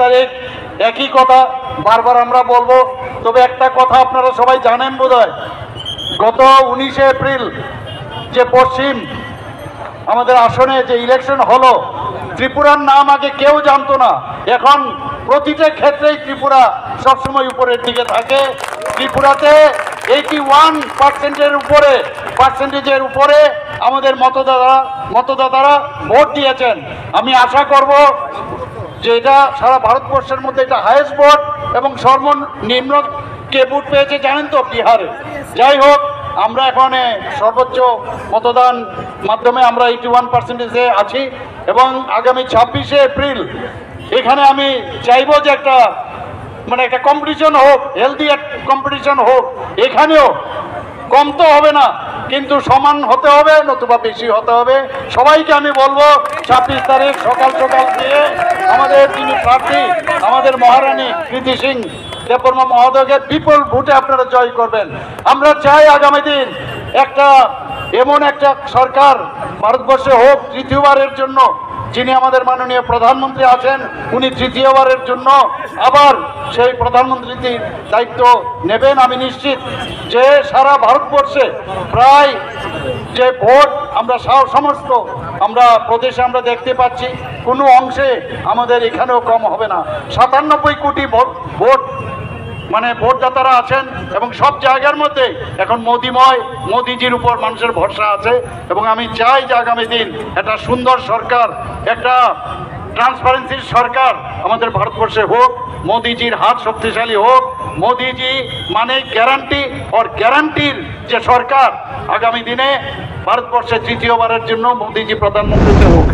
তারিখ একই কথা বারবার আমরা বলবো, তবে একটা কথা আপনারা সবাই জানেন বোধহয়, গত 19 এপ্রিল যে পশ্চিম আমাদের আসনে যে ইলেকশন হলো, ত্রিপুরার নাম আগে কেউ জানতো না, এখন প্রতিটা ক্ষেত্রেই ত্রিপুরা সবসময় উপরের দিকে থাকে। ত্রিপুরাতে 81% উপরে আমাদের মতদাতারা ভোট দিয়েছেন। আমি আশা করব যে এটা সারা ভারতবর্ষের মধ্যে এটা হাইয়েস্ট ভোট, এবং সর্বনিম্ন কে ভোট পেয়েছে জানেন তো, বিহারে। যাই হোক, আমরা এখন সর্বোচ্চ মতদান মাধ্যমে আমরা 81%-এ আছি, এবং আগামী 26শে এপ্রিল এখানে আমি চাইবো যে একটা কম্পিটিশন হোক, হেলদি কম্পিটিশন হোক। এখানেও কম তো হবে না, কিন্তু সমান হতে হবে, নতুবা বেশি হতে হবে। সবাইকে আমি বলবো 26 তারিখ সকাল দিয়ে আমাদের যিনি প্রার্থী, আমাদের মহারানী কৃতি সিং দেববর্মা মহোদয়কে বিপুল ভোটে আপনারা জয় করবেন। আমরা চাই আগামী দিন এমন একটা সরকার ভারতবর্ষে হোক, তৃতীয়বারের জন্য যিনি আমাদের মাননীয় প্রধানমন্ত্রী আছেন, উনি তৃতীয়বারের জন্য আবার সেই প্রধানমন্ত্রীর দায়িত্ব নেবেন। আমি নিশ্চিত যে সারা ভারতবর্ষে প্রায় যে ভোট আমরা সমস্ত প্রদেশে আমরা দেখতে পাচ্ছি, কোনো অংশে আমাদের এখানেও কম হবে না। 97 কোটি ভোট ভোটদাতারা আছেন, এবং সব জায়গার মধ্যে এখন মোদিজির উপর মানুষের ভরসা আছে। এবং আমি চাই যে আগামী দিন একটা সুন্দর সরকার, একটা ট্রান্সপারেন্সির সরকার আমাদের ভারতবর্ষে হোক, মোদিজির হাত শক্তিশালী হোক। মোদিজি মানে গ্যারান্টি, আর গ্যারান্টির যে সরকার আগামী দিনে ভারতবর্ষে তৃতীয়বারের জন্য মোদিজি প্রধানমন্ত্রীতে হোক।